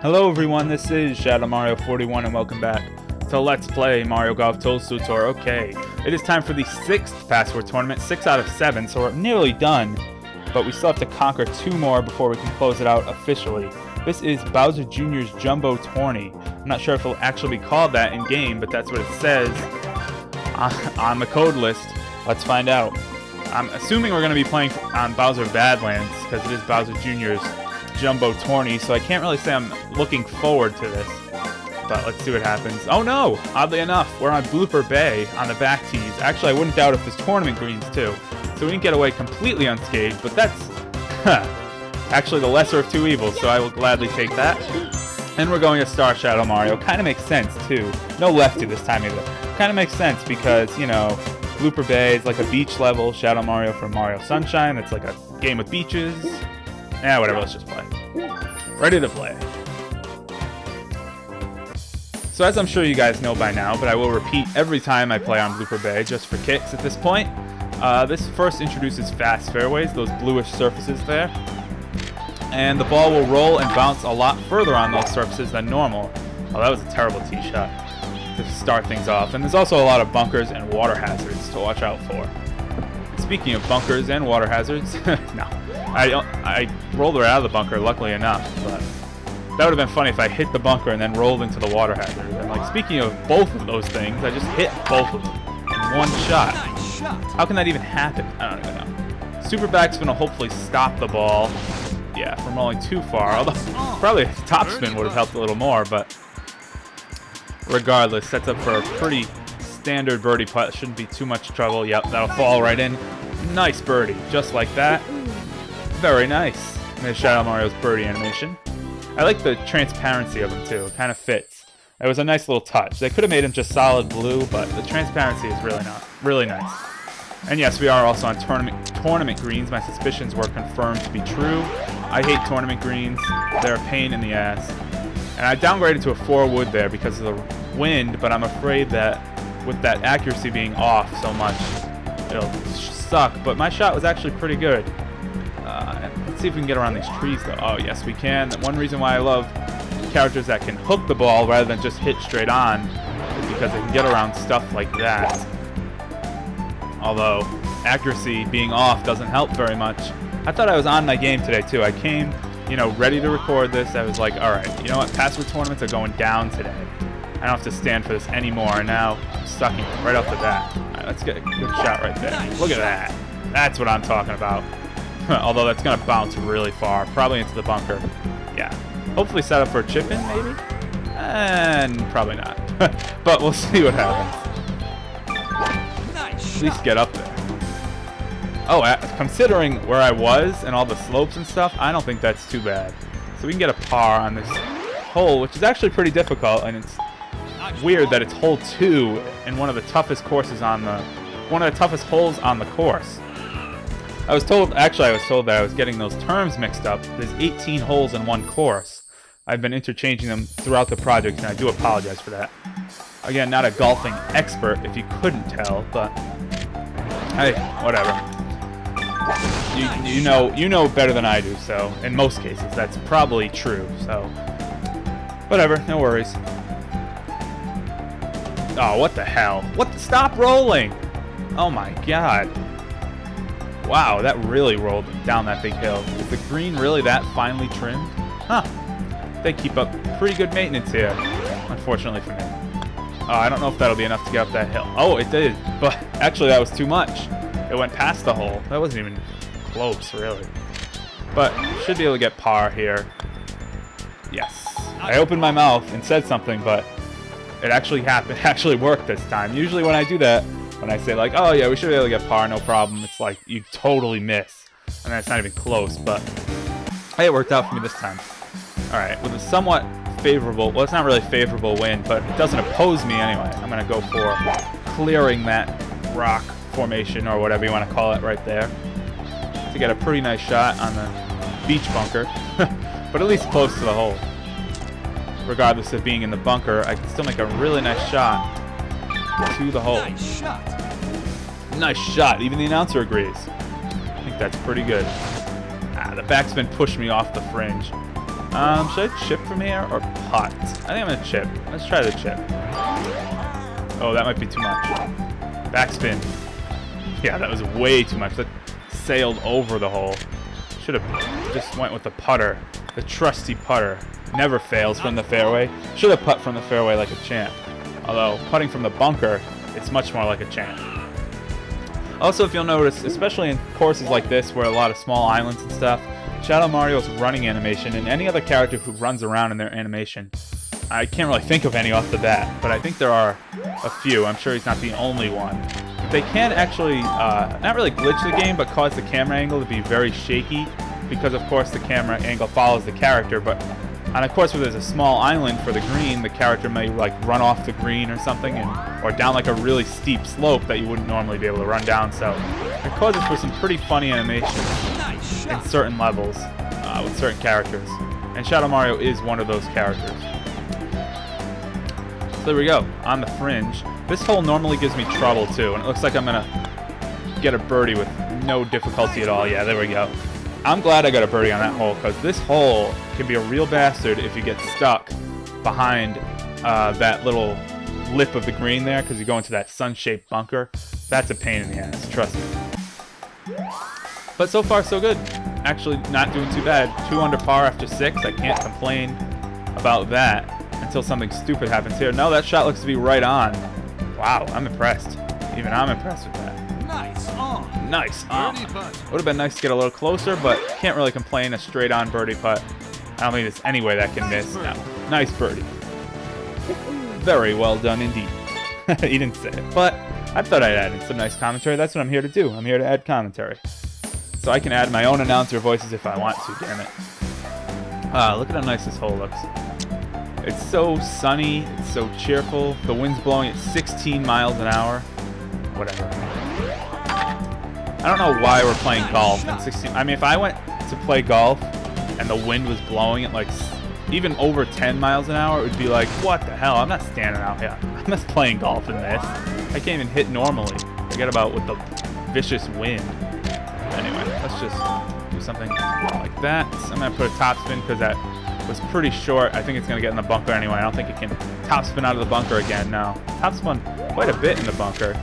Hello everyone, this is ShadowMario41 and welcome back to Let's Play Mario Golf Toadstool Tour. Okay, it is time for the 6th password tournament, 6 out of 7, so we're nearly done. But we still have to conquer 2 more before we can close it out officially. This is Bowser Jr.'s Jumbo Tourney. I'm not sure if it'll actually be called that in-game, but that's what it says on the code list. Let's find out. I'm assuming we're going to be playing on Bowser Badlands, because it is Bowser Jr.'s Jumbo Tourney, so I can't really say I'm looking forward to this. But let's see what happens. Oh no! Oddly enough, we're on Blooper Bay on the back tees. Actually, I wouldn't doubt if there's tournament greens too. So we didn't get away completely unscathed, but that's actually the lesser of two evils, so I will gladly take that. And we're going to Star Shadow Mario. Kind of makes sense too. No lefty this time either. Kind of makes sense because, you know, Blooper Bay is like a beach level. Shadow Mario from Mario Sunshine. It's like a game with beaches. Yeah, whatever, let's just play. Ready to play. So as I'm sure you guys know by now, but I will repeat every time I play on Blooper Bay, just for kicks at this point. This first introduces fast fairways, those bluish surfaces there. And the ball will roll and bounce a lot further on those surfaces than normal. Oh, that was a terrible tee shot to start things off. And there's also a lot of bunkers and water hazards to watch out for. Speaking of bunkers and water hazards, no. I rolled right out of the bunker, luckily enough, but that would have been funny if I hit the bunker and then rolled into the water hazard. And like, speaking of both of those things, I just hit both of them in one shot. How can that even happen? I don't even know. Super backspin will hopefully stop the ball, yeah, from rolling too far. Although probably a topspin would have helped a little more, but regardless, sets up for a pretty standard birdie putt. Shouldn't be too much trouble. Yep, that'll fall right in. Nice birdie, just like that. Very nice. There's Shadow Mario's birdie animation. I like the transparency of him too. It kind of fits. It was a nice little touch. They could have made him just solid blue, but the transparency is really nice. And yes, we are also on tournament greens. My suspicions were confirmed to be true. I hate tournament greens. They're a pain in the ass. And I downgraded to a 4 wood there because of the wind, but I'm afraid that with that accuracy being off so much, it'll suck. But my shot was actually pretty good. Let's see if we can get around these trees, though. Oh, yes, we can. One reason why I love characters that can hook the ball rather than just hit straight on is because they can get around stuff like that. Although, accuracy being off doesn't help very much. I thought I was on my game today, too. I came, you know, ready to record this. I was like, all right, you know what? Password tournaments are going down today. I don't have to stand for this anymore, and now I'm sucking right off the bat. All right, let's get a good shot right there. Look at that. That's what I'm talking about. Although that's going to bounce really far, probably into the bunker. Yeah. Hopefully set up for a chip-in, maybe? And probably not. But we'll see what happens. At least get up there. Oh, considering where I was and all the slopes and stuff, I don't think that's too bad. So we can get a par on this hole, which is actually pretty difficult, and it's weird that it's hole 2 in one of the toughest courses on the... one of the toughest holes on the course. I was told that I was getting those terms mixed up. There's 18 holes in one course. I've been interchanging them throughout the project, and I do apologize for that. Again, not a golfing expert, if you couldn't tell, but hey, whatever. You know better than I do, so in most cases that's probably true. So whatever, no worries. Oh, what the hell? Stop rolling! Oh my god. Wow, that really rolled down that big hill. Is the green really that finely trimmed? Huh. They keep up pretty good maintenance here, unfortunately for me. Oh, I don't know if that'll be enough to get up that hill. Oh, it did, but actually that was too much. It went past the hole. That wasn't even close, really. But should be able to get par here. Yes. I opened my mouth and said something, but it actually happened. It actually worked this time. Usually when I do that, when I say like, oh yeah, we should be able to get par, no problem, it's like you totally miss. And then it's not even close, but hey, it worked out for me this time. Alright, with a somewhat favorable, well, it's not really favorable wind, but it doesn't oppose me anyway. I'm going to go for clearing that rock formation, or whatever you want to call it, right there, to get a pretty nice shot on the beach bunker, but at least close to the hole. Regardless of being in the bunker, I can still make a really nice shot to the hole. Nice shot. Nice shot. Even the announcer agrees. I think that's pretty good. The backspin pushed me off the fringe. Should I chip from here or putt? I think I'm gonna chip. Let's try the chip. Oh, that might be too much. Backspin. Yeah, that was way too much. That sailed over the hole. Should have just went with the putter. The trusty putter. Never fails from the fairway. Should have putt from the fairway like a champ. Although, putting from the bunker, it's much more like a champ. Also, if you'll notice, especially in courses like this where a lot of small islands and stuff, Shadow Mario's running animation and any other character who runs around in their animation, I can't really think of any off the bat, but I think there are a few. I'm sure he's not the only one. They can actually, not really glitch the game, but cause the camera angle to be very shaky, because of course the camera angle follows the character, but on a course where there's a small island for the green, the character may like run off the green or something, or down like a really steep slope that you wouldn't normally be able to run down, so it causes for some pretty funny animation in certain levels with certain characters, and Shadow Mario is one of those characters. So there we go, on the fringe. This hole normally gives me trouble too, and it looks like I'm gonna get a birdie with no difficulty at all. Yeah, there we go. I'm glad I got a birdie on that hole, because this hole can be a real bastard if you get stuck behind that little lip of the green there, because you go into that sun-shaped bunker. That's a pain in the ass, trust me. But so far, so good. Actually, not doing too bad. 2 under par after 6. I can't complain about that until something stupid happens here. No, that shot looks to be right on. Wow, I'm impressed. Even I'm impressed with that. Nice on. Nice on. Would have been nice to get a little closer, but can't really complain. A straight-on birdie putt. I don't think there's any way that can miss. No. Nice birdie. Very well done indeed. He didn't say it, but I thought I'd add in some nice commentary. That's what I'm here to do. I'm here to add commentary. So I can add my own announcer voices if I want to, damn it. Look at how nice this hole looks. It's so sunny, it's so cheerful. The wind's blowing at 16 miles an hour. Whatever. I don't know why we're playing golf in 16. I mean, if I went to play golf and the wind was blowing at like even over 10 miles an hour, it would be like, what the hell? I'm not standing out here. I'm just playing golf in this. I can't even hit normally. Forget about with the vicious wind. Anyway, let's just do something like that. I'm going to put a topspin because that was pretty short. I think it's going to get in the bunker anyway. I don't think it can topspin out of the bunker again. No. Topspin quite a bit in the bunker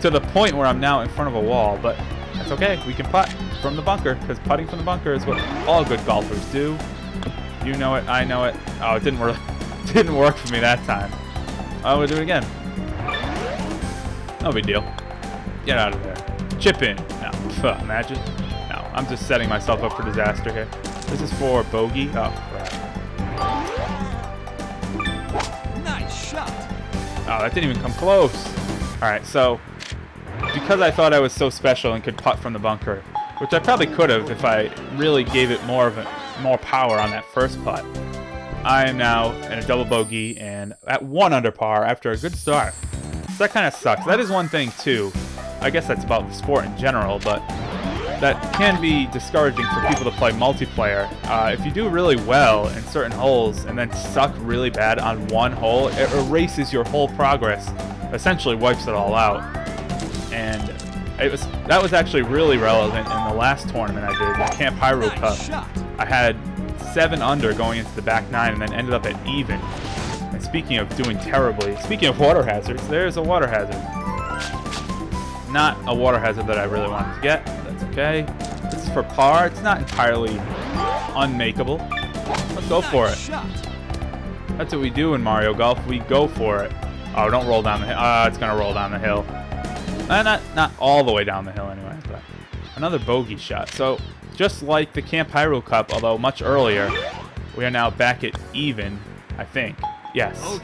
to the point where I'm now in front of a wall, but that's okay. We can putt from the bunker because putting from the bunker is what all good golfers do. You know it. I know it. Oh, it didn't work for me that time. I will do it again. No big deal. Get out of there. Chip in. No. Imagine. No. I'm just setting myself up for disaster here. This is for bogey. Oh, crap. Nice shot. Oh, that didn't even come close. Alright, so because I thought I was so special and could putt from the bunker, which I probably could have if I really gave it more power on that first putt, I am now in a double bogey and at 1 under par after a good start. So that kind of sucks. That is one thing too. I guess that's about the sport in general, but that can be discouraging for people to play multiplayer. If you do really well in certain holes and then suck really bad on one hole, it erases your whole progress, essentially wipes it all out. And that was actually really relevant in the last tournament I did, the Camp Hyrule Cup. I had 7 under going into the back 9 and then ended up at even. And speaking of doing terribly, speaking of water hazards, there's a water hazard. Not a water hazard that I really wanted to get. That's okay. This is for par. It's not entirely unmakeable. Let's go for it. That's what we do in Mario Golf. We go for it. Oh, don't roll down the hill. It's going to roll down the hill. Not all the way down the hill anyway, but another bogey shot. So just like the Camp Hyrule Cup, although much earlier, we are now back at even, I think. Yes.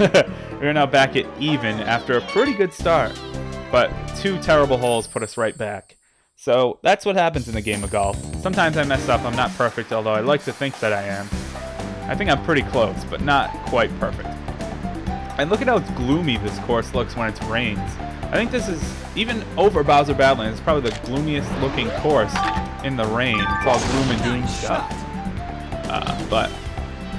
We are now back at even after a pretty good start. But 2 terrible holes put us right back. So that's what happens in the game of golf. Sometimes I mess up. I'm not perfect, although I like to think that I am. I think I'm pretty close, but not quite perfect. And look at how gloomy this course looks when it rains. I think this is, even over Bowser Badlands, it's probably the gloomiest looking course in the rain. It's all gloom and doom stuff. But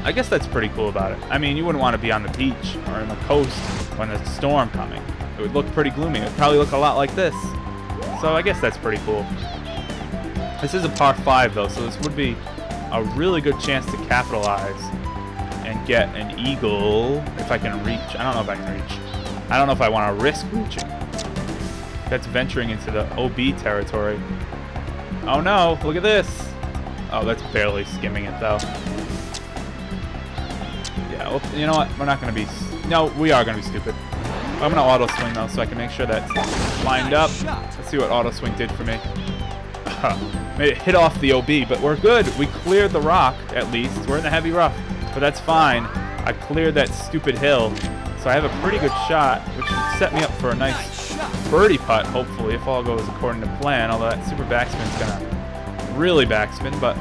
I guess that's pretty cool about it. I mean, you wouldn't want to be on the beach or in the coast when there's a storm coming. It would look pretty gloomy. It would probably look a lot like this. So I guess that's pretty cool. This is a par 5 though, so this would be a really good chance to capitalize and get an eagle if I can reach. I don't know if I can reach. I don't know if I want to risk reaching. That's venturing into the OB territory. Oh no, look at this. Oh, that's barely skimming it though. Yeah, well, you know what? We're not going to be... No, we are going to be stupid. I'm going to auto swing though so I can make sure that's lined up. Let's see what auto swing did for me. Made it hit off the OB, but we're good. We cleared the rock, at least. We're in the heavy rough, but that's fine. I cleared that stupid hill, so I have a pretty good shot, which should set me up for a nice birdie putt, hopefully, if all goes according to plan, although that super backspin's gonna really backspin, but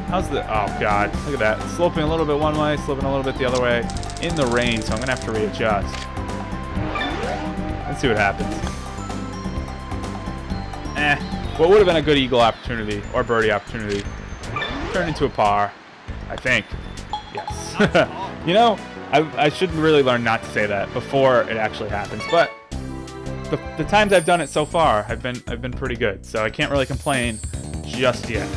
how's the... Oh, God. Look at that. Sloping a little bit one way, sloping a little bit the other way in the rain, so I'm gonna have to readjust. Let's see what happens. What would have been a good eagle opportunity or birdie opportunity turned into a par, I think. Yes. You know, I should really learn not to say that before it actually happens, but the times I've done it so far have been pretty good, so I can't really complain just yet.